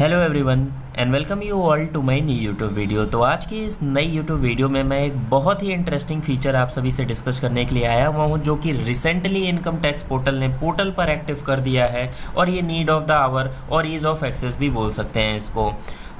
Hello everyone and welcome you all to my new YouTube video. तो आज की इस नई यूट्यूब वीडियो में मैं एक बहुत ही इंटरेस्टिंग फीचर आप सभी से डिस्कस करने के लिए आया हुआ हूँ, जो कि रिसेंटली इनकम टैक्स पोर्टल ने पोर्टल पर एक्टिव कर दिया है और ये नीड ऑफ द आवर और ईज ऑफ एक्सेस भी बोल सकते हैं इसको।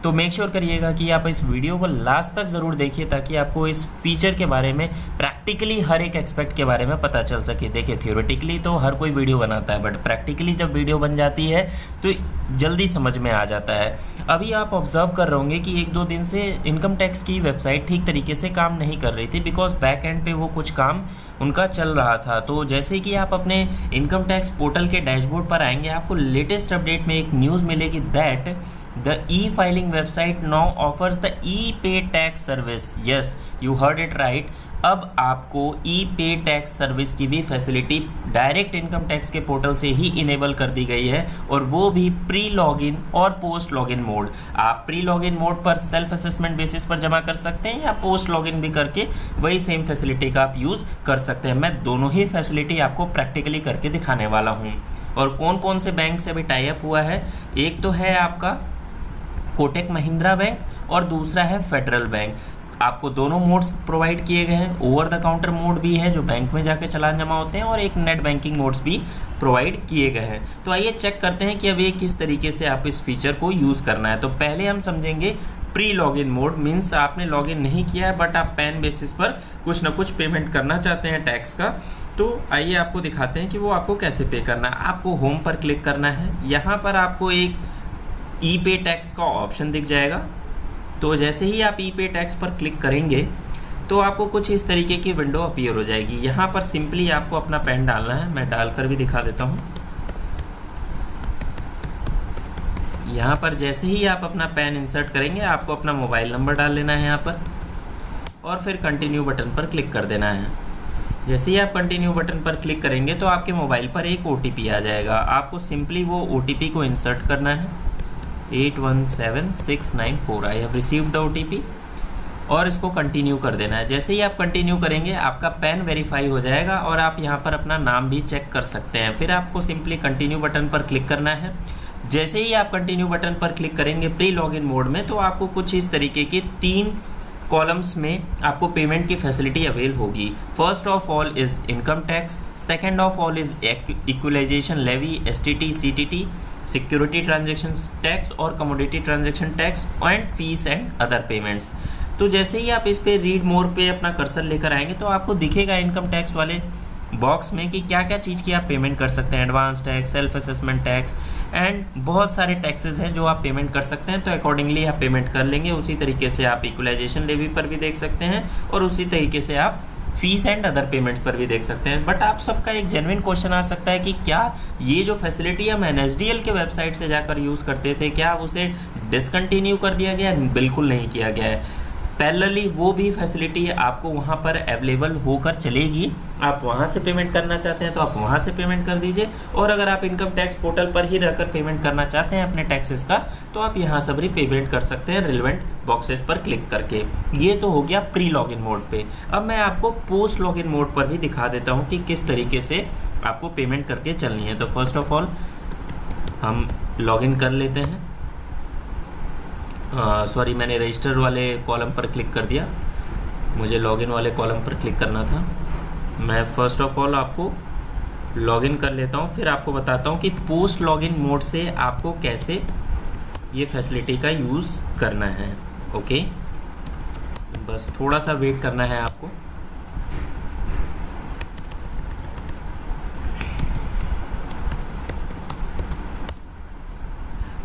तो मेक श्योर करिएगा कि आप इस वीडियो को लास्ट तक ज़रूर देखिए ताकि आपको इस फीचर के बारे में प्रैक्टिकली हर एक एक्सपेक्ट के बारे में पता चल सके। देखिए थियोरेटिकली तो हर कोई वीडियो बनाता है, बट प्रैक्टिकली जब वीडियो बन जाती है तो जल्दी समझ में आ जाता है। अभी आप ऑब्जर्व कर रहे होंगे कि एक दो दिन से इनकम टैक्स की वेबसाइट ठीक तरीके से काम नहीं कर रही थी, बिकॉज बैक एंड पे वो कुछ काम उनका चल रहा था। तो जैसे कि आप अपने इनकम टैक्स पोर्टल के डैशबोर्ड पर आएंगे, आपको लेटेस्ट अपडेट में एक न्यूज़ मिलेगी that The e-filing website now offers the e-pay tax service. Yes, you heard it right. अब आपको e-pay tax सर्विस की भी फैसिलिटी डायरेक्ट इनकम टैक्स के पोर्टल से ही इनेबल कर दी गई है, और वो भी प्री लॉगिन और पोस्ट लॉगिन मोड। आप प्री लॉगिन मोड पर सेल्फ असेसमेंट बेसिस पर जमा कर सकते हैं या पोस्ट लॉगिन भी करके वही सेम फैसिलिटी का आप यूज़ कर सकते हैं। मैं दोनों ही फैसिलिटी आपको प्रैक्टिकली करके दिखाने वाला हूँ। और कौन कौन से बैंक से अभी टाई अप हुआ है, एक तो है आपका कोटक महिंद्रा बैंक और दूसरा है फेडरल बैंक। आपको दोनों मोड्स प्रोवाइड किए गए हैं। ओवर द काउंटर मोड भी है जो बैंक में जाके चालान जमा होते हैं, और एक नेट बैंकिंग मोड्स भी प्रोवाइड किए गए हैं। तो आइए चेक करते हैं कि अब ये किस तरीके से आप इस फीचर को यूज़ करना है। तो पहले हम समझेंगे प्री लॉगिन मोड। मीन्स आपने लॉगिन नहीं किया है बट आप पैन बेसिस पर कुछ ना कुछ पेमेंट करना चाहते हैं टैक्स का। तो आइए आपको दिखाते हैं कि वो आपको कैसे पे करना है। आपको होम पर क्लिक करना है। यहाँ पर आपको एक ई पे टैक्स का ऑप्शन दिख जाएगा। तो जैसे ही आप ई पे टैक्स पर क्लिक करेंगे तो आपको कुछ इस तरीके की विंडो अपीयर हो जाएगी। यहाँ पर सिंपली आपको अपना पैन डालना है। मैं डालकर भी दिखा देता हूँ। यहाँ पर जैसे ही आप अपना पैन इंसर्ट करेंगे, आपको अपना मोबाइल नंबर डाल लेना है यहाँ पर, और फिर कंटिन्यू बटन पर क्लिक कर देना है। जैसे ही आप कंटिन्यू बटन पर क्लिक करेंगे तो आपके मोबाइल पर एक OTP आ जाएगा। आपको सिंपली वो OTP को इंसर्ट करना है, 817694। I have received the OTP, और इसको कंटिन्यू कर देना है। जैसे ही आप कंटिन्यू करेंगे आपका पैन वेरीफाई हो जाएगा और आप यहाँ पर अपना नाम भी चेक कर सकते हैं। फिर आपको सिंपली कंटिन्यू बटन पर क्लिक करना है। जैसे ही आप कंटिन्यू बटन पर क्लिक करेंगे प्री लॉगिन मोड में, तो आपको कुछ इस तरीके के 3 कॉलम्स में आपको पेमेंट की फैसिलिटी अवेल होगी। First of all is income tax, second of all is equalization levy STT CTT, security transaction tax और commodity transaction tax, and fees and other payments. तो जैसे ही आप इस पे रीड मोर पे अपना कर्सर लेकर आएंगे तो आपको दिखेगा इनकम टैक्स वाले बॉक्स में कि क्या क्या चीज़ की आप पेमेंट कर सकते हैं। Advance tax, self assessment tax and बहुत सारे टैक्सेस हैं जो आप पेमेंट कर सकते हैं। तो अकॉर्डिंगली आप पेमेंट कर लेंगे। उसी तरीके से आप इक्वलाइजेशन लेवी पर भी देख सकते हैं, और उसी तरीके से आप फीस एंड अदर पेमेंट्स पर भी देख सकते हैं। बट आप सबका एक जेन्युइन क्वेश्चन आ सकता है कि क्या ये जो फैसिलिटी हम NSDL के वेबसाइट से जाकर यूज़ करते थे, क्या उसे डिसकंटिन्यू कर दिया गया? बिल्कुल नहीं किया गया है। पैरेलली वो भी फैसिलिटी आपको वहाँ पर अवेलेबल होकर चलेगी। आप वहाँ से पेमेंट करना चाहते हैं तो आप वहाँ से पेमेंट कर दीजिए, और अगर आप इनकम टैक्स पोर्टल पर ही रहकर पेमेंट करना चाहते हैं अपने टैक्सेस का, तो आप यहाँ से भी पेमेंट कर सकते हैं रिलेवेंट बॉक्सेस पर क्लिक करके। ये तो हो गया प्री लॉगिन मोड पे। अब मैं आपको पोस्ट लॉगिन मोड पर भी दिखा देता हूँ कि किस तरीके से आपको पेमेंट करके चलनी है। तो फर्स्ट ऑफ ऑल हम लॉगिन कर लेते हैं। सॉरी, मैंने रजिस्टर वाले कॉलम पर क्लिक कर दिया, मुझे लॉगिन वाले कॉलम पर क्लिक करना था। मैं फर्स्ट ऑफ ऑल आपको लॉगिन कर लेता हूँ, फिर आपको बताता हूँ कि पोस्ट लॉगिन मोड से आपको कैसे ये फैसिलिटी का यूज़ करना है। ओके, बस थोड़ा सा वेट करना है आपको।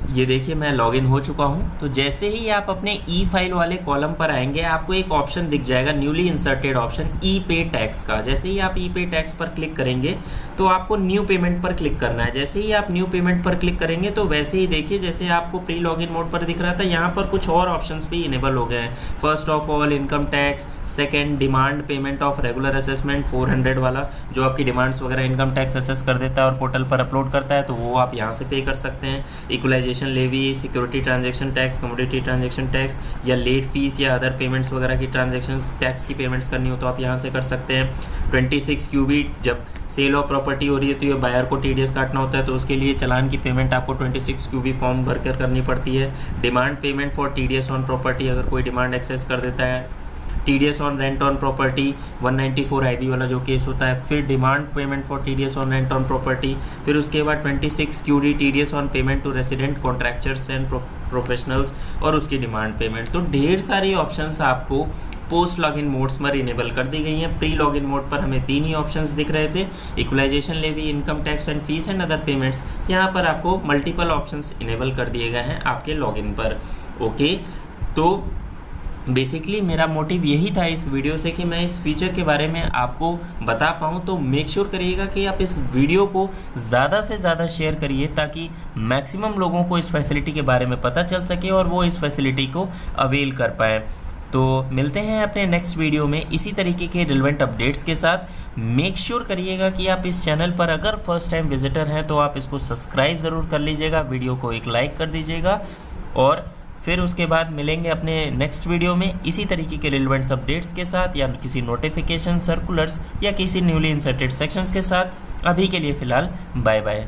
ये देखिए मैं लॉगिन हो चुका हूँ। तो जैसे ही आप अपने ई फाइल वाले कॉलम पर आएंगे, आपको एक ऑप्शन दिख जाएगा, न्यूली इंसर्टेड ऑप्शन ई पे टैक्स का। जैसे ही आप ई पे टैक्स पर क्लिक करेंगे तो आपको न्यू पेमेंट पर क्लिक करना है। जैसे ही आप न्यू पेमेंट पर क्लिक करेंगे तो वैसे ही देखिए जैसे आपको प्री लॉगिन मोड पर दिख रहा था, यहाँ पर कुछ और ऑप्शंस भी इनेबल हो गए हैं। First of all income tax, second, demand payment of regular assessment 400 वाला, जो आपकी डिमांड्स वगैरह इनकम टैक्स असेस कर देता है और पोर्टल पर अपलोड करता है, तो वो आप यहाँ से पे कर सकते हैं। Equalisation levy, security transaction tax, commodity transaction tax या लेट फीस या अदर पेमेंट्स वगैरह की ट्रांजेक्शन टैक्स की पेमेंट्स करनी हो तो आप यहाँ से कर सकते हैं। 26 QB, जब सेल ऑफ प्रॉपर्टी हो रही है तो ये बायर को TDS काटना होता है, तो उसके लिए चालान की पेमेंट आपको 26 QB फॉर्म भर कर करनी पड़ती है। Demand payment for TDS on property, अगर कोई डिमांड एक्सेस कर देता है। TDS on rent on property 194 IB वाला जो केस होता है। फिर demand payment for TDS on rent on property. फिर उसके बाद 26 QD TDS on payment to resident contractors and professionals और उसकी डिमांड पेमेंट। तो ढेर सारी ऑप्शंस आपको पोस्ट लॉगिन मोड्स पर इनेबल कर दी गई हैं। प्री लॉगिन मोड पर हमें 3 ही ऑप्शंस दिख रहे थे, equalisation levy, income tax and fees and other payments. यहाँ पर आपको मल्टीपल ऑप्शंस इनेबल कर दिए गए हैं आपके लॉगिन पर। ओके, तो बेसिकली मेरा मोटिव यही था इस वीडियो से कि मैं इस फीचर के बारे में आपको बता पाऊँ। तो मेक श्योर करिएगा कि आप इस वीडियो को ज़्यादा से ज़्यादा शेयर करिए ताकि मैक्सिमम लोगों को इस फैसिलिटी के बारे में पता चल सके और वो इस फैसिलिटी को अवेल कर पाएँ। तो मिलते हैं अपने नेक्स्ट वीडियो में इसी तरीके के रिलेवेंट अपडेट्स के साथ। मेक श्योर करिएगा कि आप इस चैनल पर अगर फर्स्ट टाइम विजिटर हैं तो आप इसको सब्सक्राइब ज़रूर कर लीजिएगा, वीडियो को एक लाइक कर दीजिएगा और फिर उसके बाद मिलेंगे अपने नेक्स्ट वीडियो में इसी तरीके के रिलेवेंट्स अपडेट्स के साथ या किसी नोटिफिकेशन, सर्कुलर्स या किसी न्यूली इंसर्टेड सेक्शंस के साथ। अभी के लिए फ़िलहाल बाय बाय।